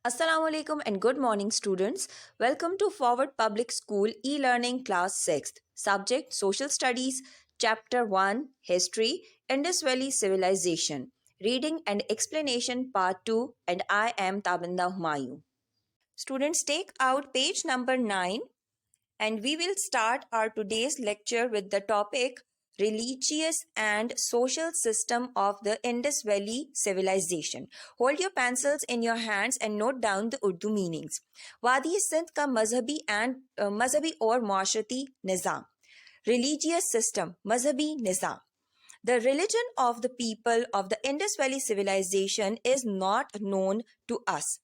Assalamu alaikum and good morning, students. Welcome to Forward Public School e-learning class 6th. Subject Social Studies, Chapter 1 History, Indus Valley Civilization. Reading and Explanation Part 2, and I am Tabinda Humayun. Students, take out page number 9 and we will start our today's lecture with the topic Religious and Social System of the Indus Valley Civilization. Hold your pencils in your hands and note down the Urdu meanings. वादी सिंध का मजहबी और माशरती निज़ाम. Religious system, मजहबी निज़ाम. The religion of the people of the Indus Valley Civilization is not known to us.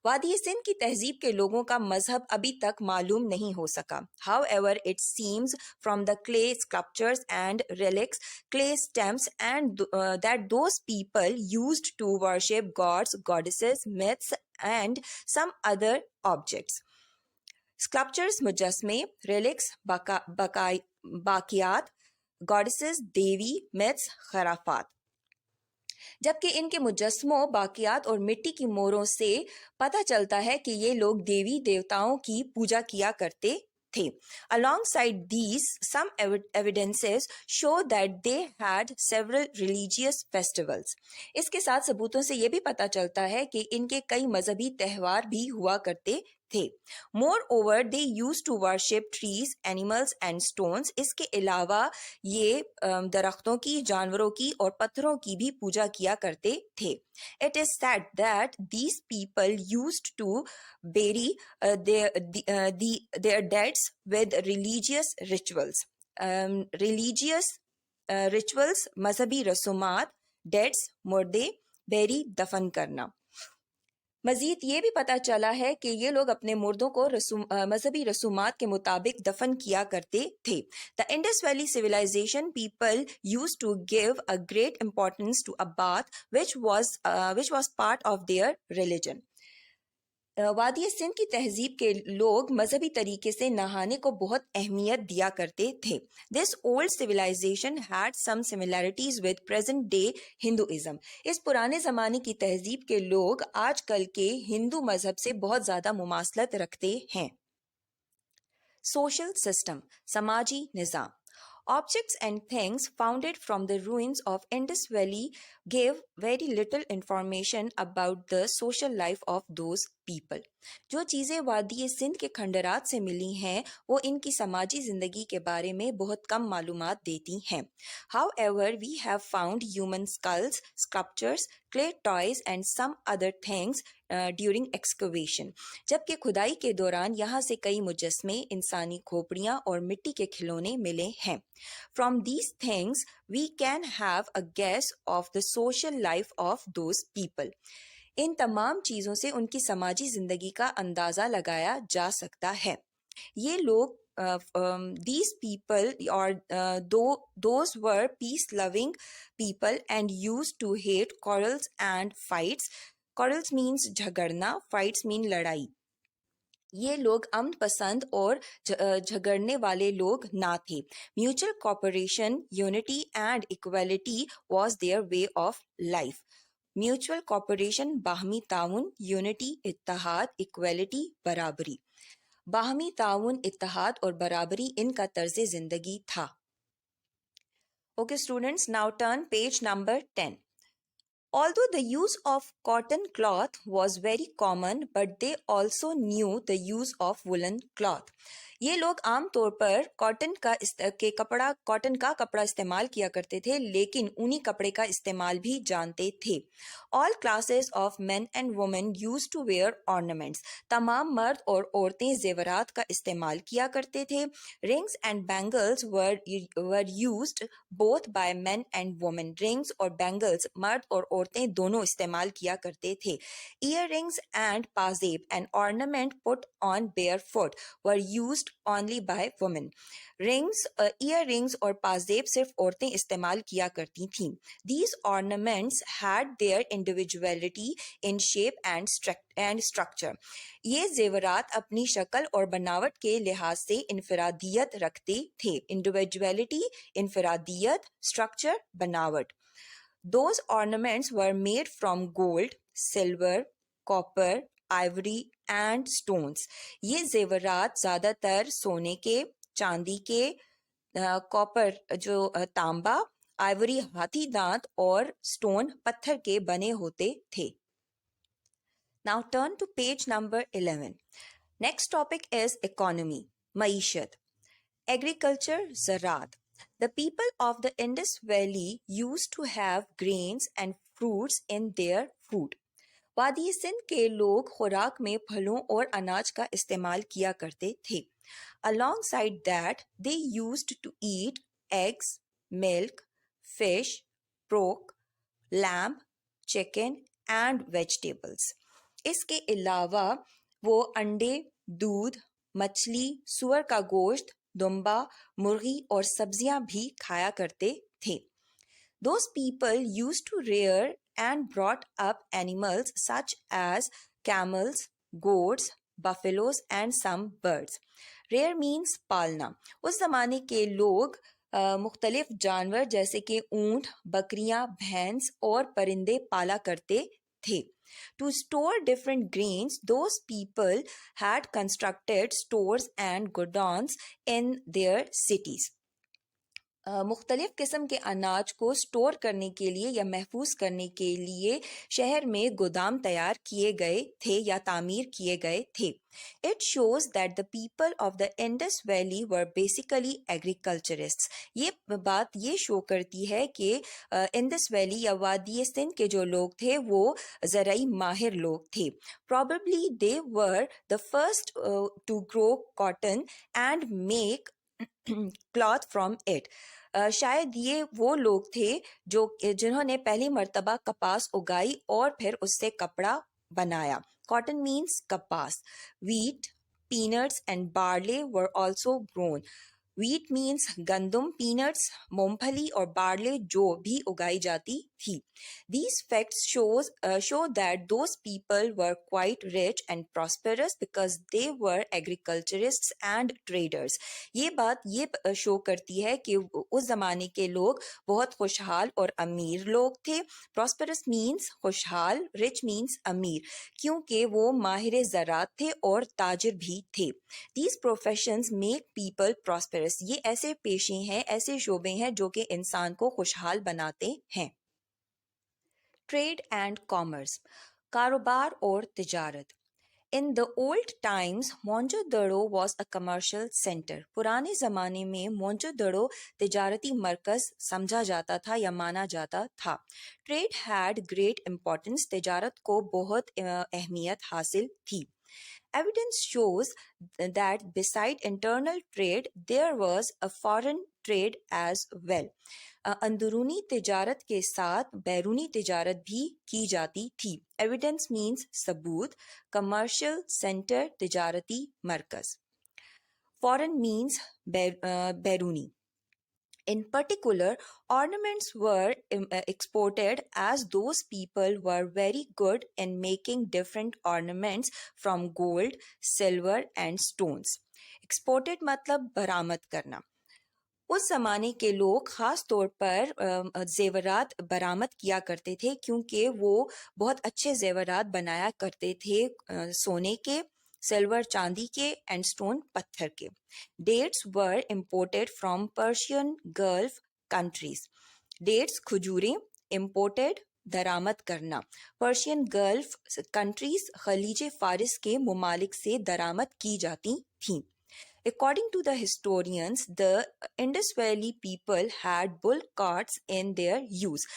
वादी सिंध की तहजीब के लोगों का मजहब अभी तक मालूम नहीं हो सका. However, it seems from the clay sculptures and relics, clay stamps, and that those people used to worship gods, goddesses, myths, and some other objects. Sculptures, मुजस्मे, relics, बाकियात, goddesses, Devi, myths, खराफात. जबकि इनके मुजस्मों, बाकियात और मिट्टी की मोहरों से पता चलता है कि ये लोग देवी देवताओं की पूजा किया करते थे. Alongside these, some evidences show that they had several religious festivals. इसके साथ सबूतों से ये भी पता चलता है कि इनके कई मजहबी त्यौहार भी हुआ करते थे. Moreover, they used to worship trees, animals and stones. इसके अलावा ये दरख्तों की, जानवरों की और पत्थरों की भी पूजा किया करते थे. It is said that these people used to bury their deads with religious rituals. Rituals, मजहबी रसूमात, डेड्स, मुर्दे, बेरी, दफन करना. मजीद ये भी पता चला है कि ये लोग अपने मुर्दों को मजहबी रसूमात के मुताबिक दफन किया करते थे. The Indus valley civilisation people used to give a great importance to a bath which was part of their religion. वादी सिंध की तहजीब के लोग मजहबी तरीके से नहाने को बहुत अहमियत दिया करते थे. This old civilisation had some similarities with present day Hinduism. इस पुराने ज़माने की तहजीब के लोग आजकल के हिंदू मजहब से बहुत ज़्यादा मुमासलत रखते हैं. सोशल सिस्टम, समाजी निज़ाम. Objects and things founded from the ruins of Indus Valley gave very little information about the social life of those people. जो चीज़ें वादी सिंध के खंडरात से मिली हैं वो इनकी समाजी ज़िंदगी के बारे में बहुत कम मालूमात देती हैं. However, we have found human skulls, sculptures, clay toys and some other things during excavation. जबकि खुदाई के दौरान यहाँ से कई मुजस्मे, इंसानी खोपड़ियाँ और मिट्टी के खिलौने मिले हैं. From these things, we can have a guess of the social life of those people. इन तमाम चीज़ों से उनकी समाजी ज़िंदगी का अंदाज़ा लगाया जा सकता है. ये लोग these people or those were peace-loving people and used to hate quarrels and fights. Quarrels means झगड़ना, fights mean लड़ाई. ये लोग अमन पसंद और झगड़ने वाले लोग ना थे. Mutual cooperation, unity and equality was their way of life. Mutual cooperation, बाहमी ताउन, यूनिटी इत्तेहाद, इक्वलिटी बराबरी. बाहमी ताउन, इत्तेहाद और बराबरी इनका तर्ज जिंदगी था. Okay students, now turn page number 10. Although the use of cotton cloth was very common, but they also knew the use of woolen cloth. ये लोग आम तौर पर कॉटन का कपड़ा इस्तेमाल किया करते थे, लेकिन ऊनी कपड़े का इस्तेमाल भी जानते थे. All classes of men and women used to wear ornaments. तमाम मर्द और औरतें जेवरात का इस्तेमाल किया करते थे. Rings and bangles were used both by men and women. Rings और bangles मर्द और औरतें दोनों इस्तेमाल किया करते थे. Earrings and pazeb, an ornament put on bare foot, were used only by women. Earrings और पाजेब सिर्फ औरतें इस्तेमाल किया करती थीं. These ornaments had their individuality in shape and structure. ये जेवरात अपनी शक्ल और बनावट के लिहाज से इनफरादियत रखते थे. Individuality, इनफरादियत, structure, बनावट. Those ornaments were made from gold, silver, copper, ivory and stones. ये जेवरात ज़्यादातर सोने के, चांदी के, कॉपर जो तांबा, आइवरी हाथी दांत और स्टोन पत्थर के बने होते थे. Now turn to page number 11. Next topic is economy, maishat. Agriculture, Zaraat. The people of the Indus Valley used to have grains and fruits in their food. वादी सिंध के लोग खुराक में फलों और अनाज का इस्तेमाल किया करते थे. Alongside that, they used to eat eggs, milk, fish, pork, lamb, chicken and vegetables. इसके अलावा वो अंडे, दूध, मछली, सुअर का गोश्त, दुम्बा, मुर्गी और सब्जियां भी खाया करते थे. Those people used to rear and brought up animals such as camels, goats, buffaloes and some birds. Rear means पालना. उस ज़माने के लोग मुख्तलिफ जानवर जैसे कि ऊंट, बकरियां, भैंस और परिंदे पाला करते थे. To store different grains, those people had constructed stores and godowns in their cities. मुख्तलिफ किस्म के अनाज को स्टोर करने के लिए या महफूज करने के लिए शहर में गोदाम तैयार किए गए थे या तामीर किए गए थे. It shows that the people of the Indus Valley were basically agriculturists. ये बात ये शो करती है कि इंडस वैली या वादी सिंध के जो लोग थे वो ज़राई माहिर लोग थे. Probably they were the first to grow cotton and make cloth from it. शायद ये वो लोग थे जिन्होंने पहली मर्तबा कपास उगाई और फिर उससे कपड़ा बनाया. कॉटन मीन्स कपास. Wheat, peanuts and barley were also grown. Wheat means गंदम, पीनट्स मूंगफली और बार्ले जो भी उगाई जाती थी. These facts show that those people were quite rich and prosperous because they were agriculturists and traders. ये बात ये शो करती है कि उस ज़माने के लोग बहुत खुशहाल और अमीर लोग थे. Prosperous means खुशहाल, rich means अमीर, क्योंकि वो माहिर ज़रात थे और ताजिर भी थे. These professions make people prosperous. ये ऐसे पेशे हैं, ऐसे शोबे हैं जो कि इंसान को खुशहाल बनाते हैं. ट्रेड एंड कॉमर्स, कारोबार और तिजारत. In the old times, Mohenjodaro was a commercial center. पुराने ज़माने में मोहनजोदड़ो तिजारती मरकज़ समझा जाता था या माना जाता था. Trade had great importance. तिजारत को बहुत अहमियत हासिल थी. Evidence shows that beside internal trade, there was a foreign trade as well. अंदरूनी तिजारत के साथ बैरूनी तिजारत भी की जाती थी. Evidence means सबूत. Commercial center, तिजारती मरकज. Foreign means बैरूनी. In particular, ornaments were exported as those people were very good in making different ornaments from gold, silver and stones. Exported मतलब बरामद करना. उस ज़माने के लोग ख़ास तौर पर ज़ेवरात बरामद किया करते थे क्योंकि वो बहुत अच्छे ज़ेवरात बनाया करते थे सोने के, सिल्वर चांदी के एंड स्टोन पत्थर के. Dates were imported from Persian Gulf countries. Dates खजूरें, इम्पोर्टेड दरामद करना. पर्शियन गल्फ कंट्रीज खलीज फारिस के मुमालिक से दरामद की जाती थीं. According to the historians, the Indus Valley people had bull carts in their use.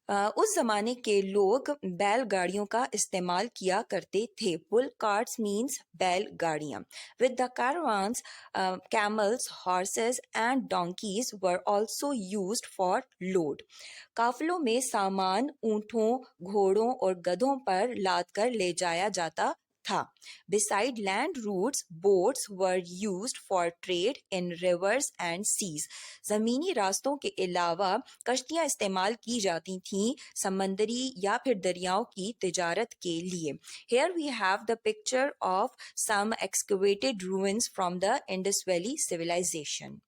उस ज़माने के लोग बैलगाड़ियों का इस्तेमाल किया करते थे. बुल कार्ट्स मीन्स बैलगाड़ियाँ. With the caravans, camels, horses and donkeys were also used for load. काफिलों में सामान ऊँटों, घोड़ों और गधों पर लाद कर ले जाया जाता था. Beside land routes, boats were used for trade in rivers and seas. ज़मीनी रास्तों के अलावा कश्तियाँ इस्तेमाल की जाती थीं समंदरी या फिर दरियाओं की तिजारत के लिए. Here we have the picture of some excavated ruins from the Indus Valley civilization.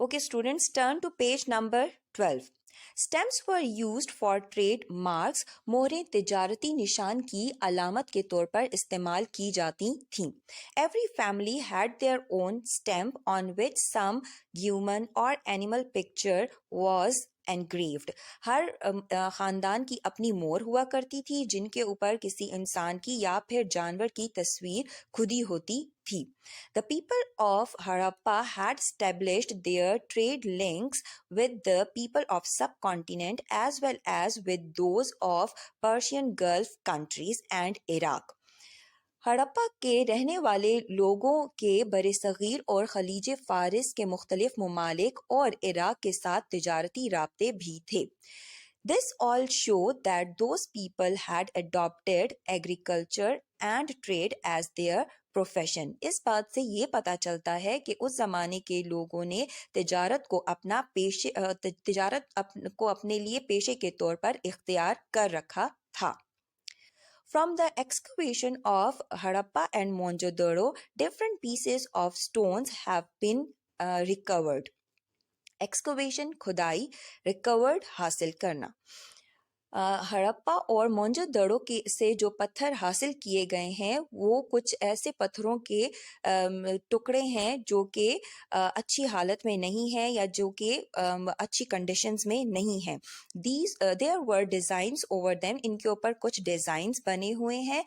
Okay, students, turn to page number 12. Stamps were used for trade marks. मोहरें तिजारती निशान की अलामत के तौर पर इस्तेमाल की जाती थीं। Every family had their own stamp on which some human और एनिमल पिक्चर वॉज एनग्रेव्ड। हर ख़ानदान की अपनी मोहर हुआ करती थी जिनके ऊपर किसी इंसान की या फिर जानवर की तस्वीर खुदी होती थी। The people of Harappa had established their trade links with the people of subcontinent as well as with those of Persian Gulf countries and Iraq. Harappa के रहने वाले लोगों के बरसगीर और खलीज फारिस के मुख्तलिफ ममालिक और इराक के साथ तिजारती राब्ते भी थे। This all show that those people had adopted agriculture and trade as their profession. इस बात से ये पता चलता है कि उस ज़माने के लोगों ने तिजारत को अपने लिए पेशे के तौर पर इख्तियार कर रखा था। From the excavation of Harappa and Mohenjo-daro, different pieces of stones have been recovered. Excavation खुदाई, recovered हासिल करना। हड़प्पा और मोहनजोदड़ो के से जो पत्थर हासिल किए गए हैं वो कुछ ऐसे पत्थरों के टुकड़े हैं जो कि अच्छी हालत में नहीं है या जो कि अच्छी कंडीशंस में नहीं है। There were designs over them, इनके ऊपर कुछ डिज़ाइंस बने हुए हैं।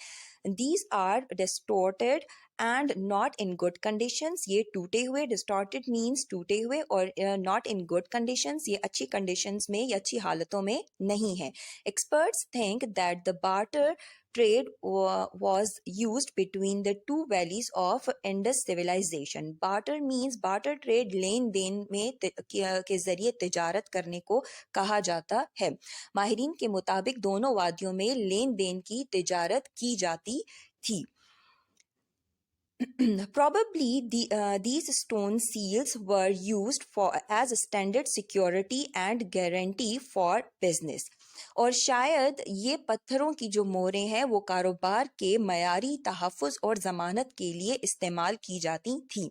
These are distorted and not in good conditions. ये टूटे हुए, distorted means टूटे हुए, और not in good conditions ये अच्छी conditions में या अच्छी हालतों में नहीं है। Experts think that the barter trade was used between the two valleys of Indus civilization. Barter means barter trade lane then में के जरिए तिजारत करने को कहा जाता है। माहिरीन के मुताबिक दोनों वादियों में लेन देन की तिजारत की जाती थी। Probably these stone seals were used as a standard security and guarantee for business. और शायद ये पत्थरों की जो मोहरें हैं वो कारोबार के मयारी तहफ़्फ़ुज़ और ज़मानत के लिए इस्तेमाल की जाती थी।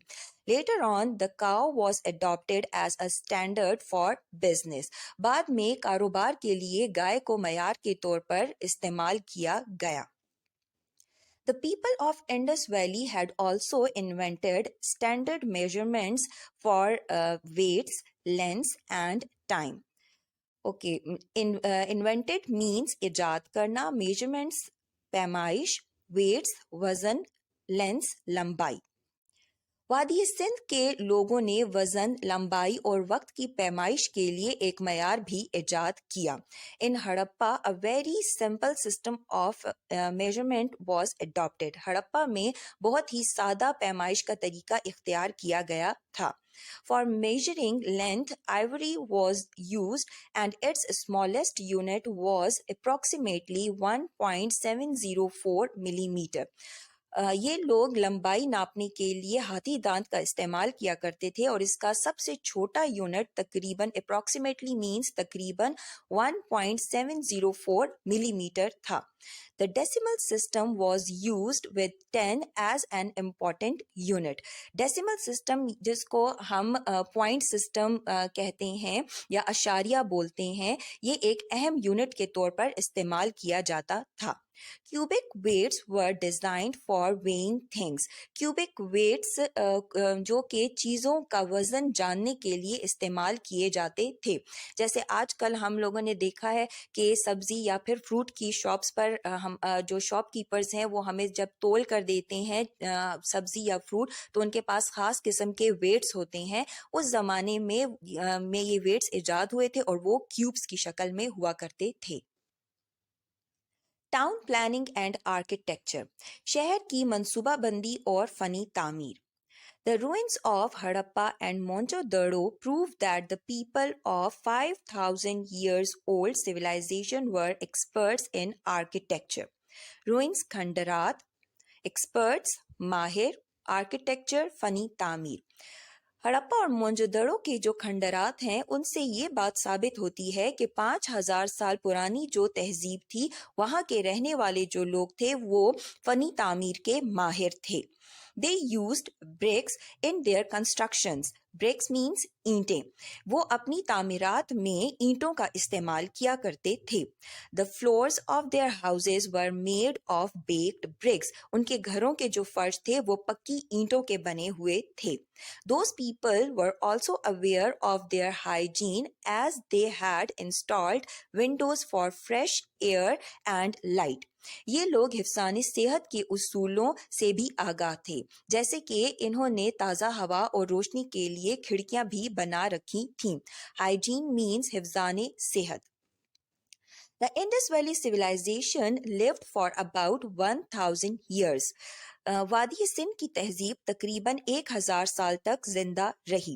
Later on, the cow was adopted as a standard for business. बाद में कारोबार के लिए गाय को मयार के तौर पर इस्तेमाल किया गया। The people of Indus Valley had also invented standard measurements for weights, lengths and time. Okay, invented means इजाद करना, measurements पैमाइश, weights वजन, lengths लंबाई। वादी सिंध के लोगों ने वजन, लंबाई और वक्त की पैमाइश के लिए एक मयार भी इजाद किया। In Harappa a very simple system of measurement was adopted. Harappa में बहुत ही सादा पैमाइश का तरीका इख्तियार किया गया था। For measuring length, ivory was used and its smallest unit was approximately 1.704 millimeter. ये लोग लंबाई नापने के लिए हाथी दांत का इस्तेमाल किया करते थे और इसका सबसे छोटा यूनिट तकरीबन अप्रॉक्सीमेटली मीन्स तकरीबन 1.704 मिलीमीटर था। The decimal system was used with 10 as an important unit. Decimal system जिसको हम पॉइंट सिस्टम कहते हैं या अशारिया बोलते हैं, ये एक अहम यूनिट के तौर पर इस्तेमाल किया जाता था। Cubic weights were designed for weighing things. Cubic weights जो कि चीज़ों का वज़न जानने के लिए इस्तेमाल किए जाते थे। जैसे आजकल हम लोगों ने देखा है कि सब्ज़ी या फिर फ्रूट की शॉप्स पर हम जो शॉपकीपर्स हैं वो हमें जब तोल कर देते हैं सब्ज़ी या फ्रूट, तो उनके पास ख़ास किस्म के वेट्स होते हैं। उस ज़माने में ये वेट्स इजाद हुए थे और वो क्यूब्स की शक्ल में हुआ करते थे। टाउन प्लानिंग एंड आर्किटेक्चर, शहर की मंसूबाबंदी और फ़नी तामीर। The ruins of Harappa and Mohenjo-daro prove that the people of 5,000 years old civilization were experts in architecture. Ruins खंडरात, experts माहिर, architecture फनी तामीर। हड़प्पा और मोहनजोदड़ो के जो खंडरात हैं उनसे ये बात साबित होती है कि 5,000 साल पुरानी जो तहजीब थी वहाँ के रहने वाले जो लोग थे वो फनी तामीर के माहिर थे। They used bricks in their constructions. Bricks means ईंटें। वो अपनी तामीरात में ईंटों का इस्तेमाल किया करते थे। The floors of their houses were made of baked bricks. उनके घरों के जो फर्श थे वो पक्की ईंटों के बने हुए थे। Those people were also aware of their hygiene as they had installed windows for fresh air and light. ये लोग हिफ्सानी सेहत के उसूलों से भी आगाह थे, जैसे कि इन्होंने ताज़ा हवा और रोशनी के लिए खिड़कियां भी बना रखी थीं। हाइजीन मीन्स हिफ्जाने सेहत। The Indus Valley civilization lived for about 1000 years. वादी सिंध की तहजीब तकरीबन 1000 साल तक जिंदा रही।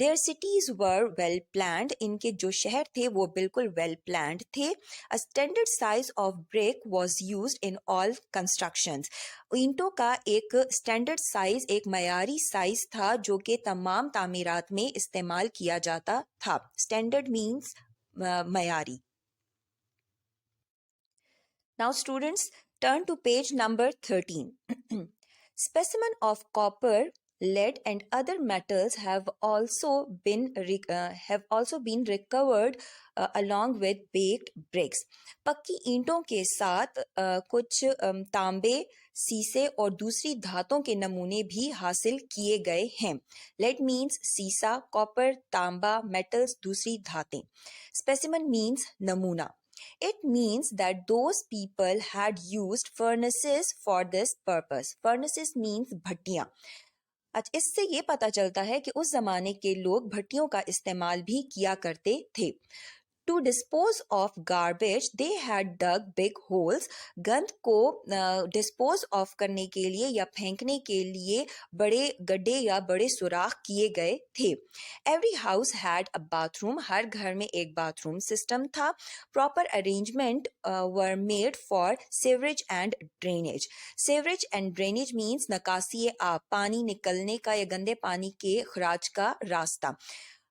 Their cities were well planned. इनके जो शहर थे वो बिल्कुल well planned थे। A standard size of brick was used in all constructions. ईंटों का एक स्टैंडर्ड साइज, एक मयारी साइज था जो कि तमाम तामीरात में इस्तेमाल किया जाता था। स्टैंडर्ड मीन्स मयारी। Now students, turn to page number 13. Specimen of copper, lead and other metals have also been recovered along with baked bricks. पक्की ईंटों के साथ कुछ तांबे, सीसे और दूसरी धातों के नमूने भी हासिल किए गए हैं। लेड मीन्स सीसा, कॉपर तांबा, मेटल्स दूसरी धातें। स्पेसिमन मीन्स नमूना। It means that those people had used furnaces for this purpose. Furnaces means भट्टियाँ। अच्छा, इससे ये पता चलता है कि उस जमाने के लोग भट्टियों का इस्तेमाल भी किया करते थे। To dispose of garbage, they had dug big holes. गंद को dispose of करने के लिए या फेंकने के लिए बड़े गड्ढे या बड़े सुराख किए गए थे। Every house had a bathroom. हर घर में एक bathroom system था। Proper arrangement were made for sewerage and drainage. Sewerage and drainage means निकासी आब, पानी निकलने का या गंदे पानी के खराज का रास्ता।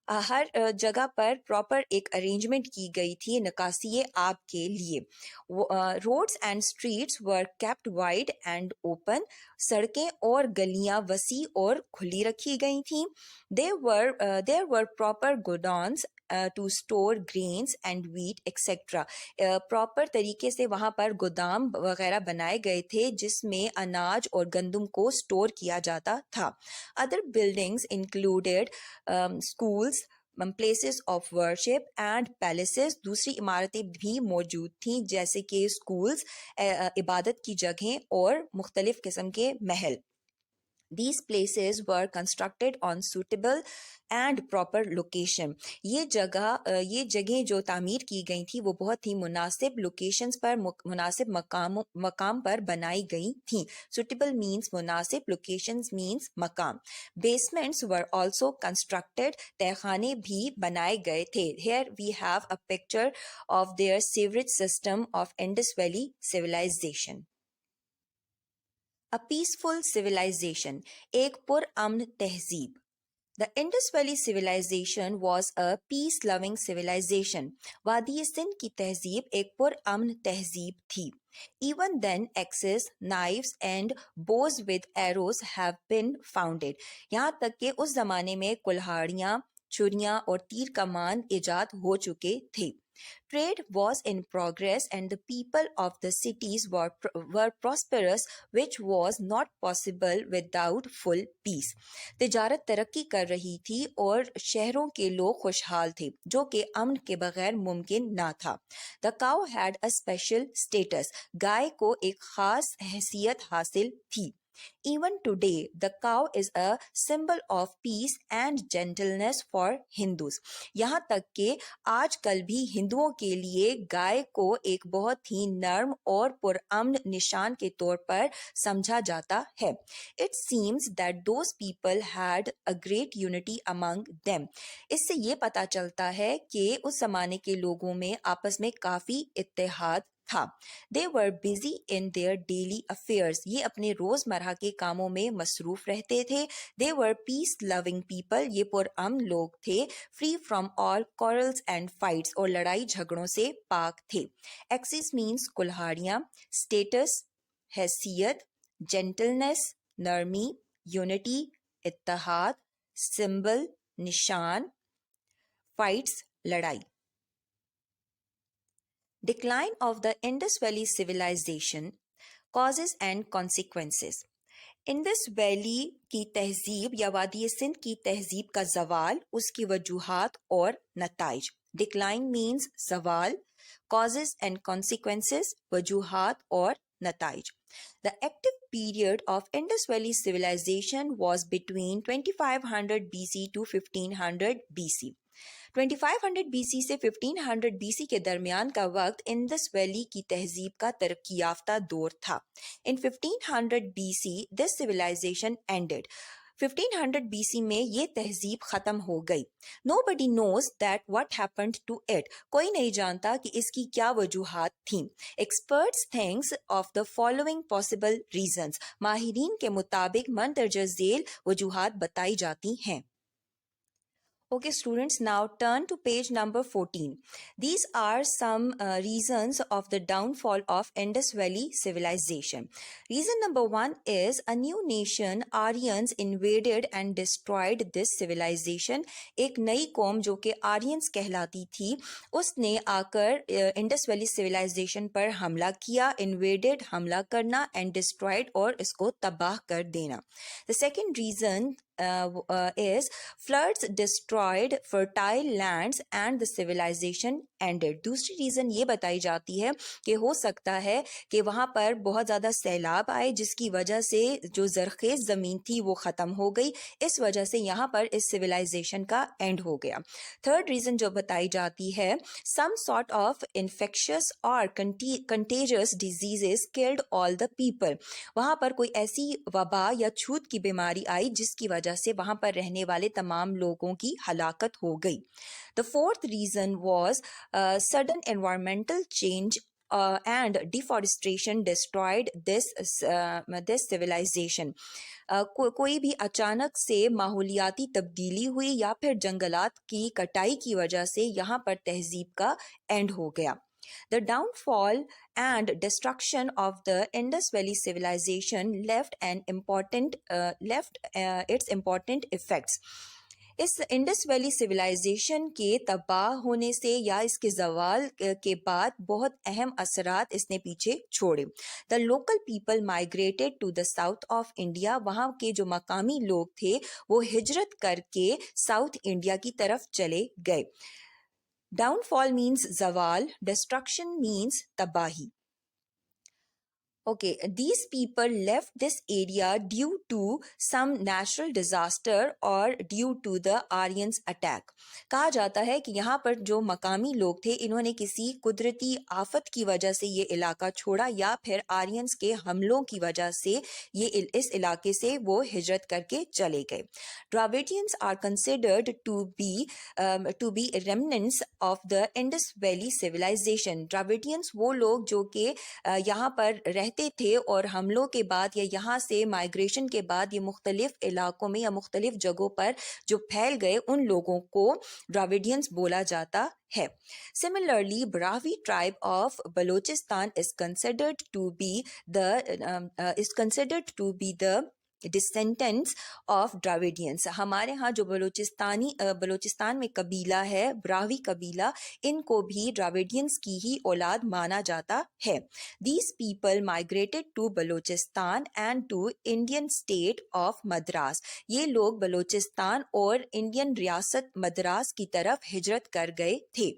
हर जगह पर प्रॉपर एक अरेंजमेंट की गई थी निकासी आब के लिए। Roads and streets were kept wide and open. सड़कें और गलियां वसी और खुली रखी गई थीं। There were proper godowns to store grains and wheat etcetera. Proper तरीके से वहाँ पर गोदाम वगैरह बनाए गए थे जिसमें अनाज और गंदम को स्टोर किया जाता था। Other buildings included schools, places of worship and palaces. दूसरी इमारतें भी मौजूद थीं जैसे कि schools, इबादत की जगहें और मुख्तलिफ किस्म के महल। These places were constructed on suitable and proper location. ये जगह जो तामीर की गई थी वो बहुत ही मुनासिब लोकेशंस पर, मुनासिब मकाम पर बनाई गई थी। Suitable means मुनासिब, locations means मकाम। Basements were also constructed. तहखाने भी बनाए गए थे। Here we have a picture of their sewerage system of Indus Valley civilization. A peaceful civilization, एक पुरअमन तहजीब। The Indus Valley civilization was a peace-loving civilization. वादी सिंध की तहजीब एक पुरअमन तहजीब थी। Even then, axes, knives and bows with arrows have been founded. यहाँ तक कि उस जमाने में कुल्हाड़ियाँ, छुरियाँ और तीर कमान इजाद हो चुके थे। Trade was in progress and the people of the cities were prosperous, which was not possible without full peace. तिजारत तरक्की कर रही थी और शहरों के लोग खुशहाल थे, जो कि अमन के बगैर मुमकिन ना था। The cow had a special status. गाय को एक खास हैसियत हासिल थी। Even today, the cow is a symbol of peace and gentleness for Hindus. यहाँ तक कि आजकल भी हिंदुओं के लिए गाय को एक बहुत ही नर्म और पुरअमन निशान के तौर पर समझा जाता है। It seems that those people had a great unity among them. इससे ये पता चलता है कि उस जमाने के लोगों में आपस में काफी इत्तेहाद था। They were busy in their daily affairs. ये अपने रोजमर्रा के कामों में मसरूफ रहते थे। They were peace-loving people. ये पुरअमन लोग थे। Free from all quarrels and fights. और लड़ाई झगड़ों से पाक थे। Axis means कुल्हाड़ियाँ, status हैसियत, gentleness नरमी, unity इत्तेहाद, symbol निशान, फाइट्स, लड़ाई। Decline of the Indus Valley Civilization, causes and consequences. Indus valley की तहजीब या वादी सिंध की तहजीब का जवाल, उसकी वजूहात और नताइज। डिक्लाइन मीन्स जवाल, causes and consequences वजूहात और नताइज। The active period of Indus Valley civilization was between 2500 BC to 1500 BC. 2500 BC से 1500 BC के दरमियान का वक्त इंडस वैली की तहजीब का तरक्की याफ्ता दौर था। In 1500 BC, this civilization ended. 1500 BC में ये तहजीब ख़त्म हो गई। Nobody knows that what happened to it. कोई नहीं जानता कि इसकी क्या वजूहात थीं। Experts thinks of the following possible reasons. माहिरीन के मुताबिक मंदरजा झेल वजूहात बताई जाती हैं। Okay, students, now turn to page number 14. These are some reasons of the downfall of Indus Valley civilization. Reason number 1 is a new nation, Aryans, invaded and destroyed this civilization. एक नई कौम जो कि आर्यंस कहलाती थी, उसने आकर Indus valley civilisation पर हमला किया। इन्वेडेड हमला करना, एंड डिस्ट्रॉयड और इसको तबाह कर देना। The second reason is floods destroyed fertile lands and the civilization ended. दूसरी रीज़न ये बताई जाती है कि हो सकता है कि वहाँ पर बहुत ज़्यादा सैलाब आए, जिसकी वजह से जो ज़रखेज़ ज़मीन थी वो ख़त्म हो गई। इस वजह से यहाँ पर इस सिविलाइजेशन का एंड हो गया। थर्ड रीज़न जो बताई जाती है, some sort of infectious or contagious diseases killed all the people. वहाँ पर कोई ऐसी वबा या छूत की बीमारी आई जिसकी वजह से वहाँ पर रहने वाले तमाम लोगों की हलाकत हो गई। The fourth reason was sudden environmental change and deforestation destroyed this civilization. कोई भी अचानक से माहौलियाती तब्दीली हुई या फिर जंगलात की कटाई की वजह से यहाँ पर तहजीब का एंड हो गया। The downfall and destruction of the Indus Valley civilization left its important effects. इस इंडस वैली सिविलाइजेशन के तबाह होने से या इसके जवाल के बाद बहुत अहम असरात इसने पीछे छोड़े। The local people migrated to the south of India. वहाँ के जो मकामी लोग थे वो हिजरत करके साउथ इंडिया की तरफ चले गए। Downfall means zawal, destruction means tabahi. Okay, these people left this area due to some natural disaster or due to the Aryans attack. कहा जाता है कि यहाँ पर जो मकामी लोग थे, इन्होंने किसी कुदरती आफत की वजह से ये इलाका छोड़ा या फिर आर्यंस के हमलों की वजह से ये इस इलाके से वो हिजरत करके चले गए। Dravidians are considered to be remnants of the Indus Valley civilization. Dravidians वो लोग जो कि यहाँ पर रहते थे और हमलों के बाद या यहाँ से माइग्रेशन के बाद ये मुख्तलिफ इलाकों में या मुख्तलिफ जगहों पर जो फैल गए, उन लोगों को द्राविडियंस बोला जाता है। Similarly, Brahvi tribe of Balochistan is considered to be the descendants of Dravidians. हमारे यहाँ जो बलोचिस्तान में कबीला है, ब्रावी कबीला, इनको भी ड्राविडियंस की ही औलाद माना जाता है। These people migrated to Balochistan and to Indian state of Madras. ये लोग बलोचिस्तान और इंडियन रियासत मद्रास की तरफ हिजरत कर गए थे।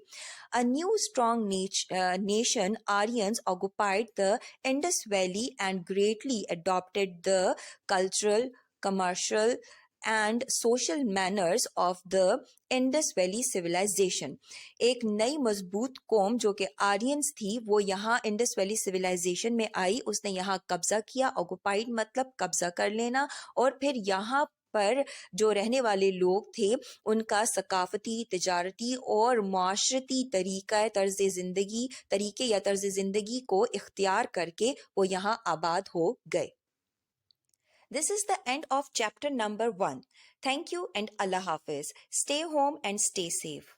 A new strong nation, Aryans, occupied the Indus Valley and greatly adopted the cultural, commercial, and social manners of the Indus Valley civilization. एक नई मजबूत कौम जो कि आर्यंस थी, वो यहाँ इंडस वैली सिविलाइजेशन में आई। उसने यहाँ कब्जा किया। ऑक्युपाइड मतलब कब्जा कर लेना। और फिर यहाँ पर जो रहने वाले लोग थे, उनका सकाफती, तिजारती और माशरती तरीके या तर्ज ज़िंदगी को इख्तियार करके वो यहाँ आबाद हो गए। This is the end of chapter number 1. Thank you and Allah Hafiz. Stay home and stay safe.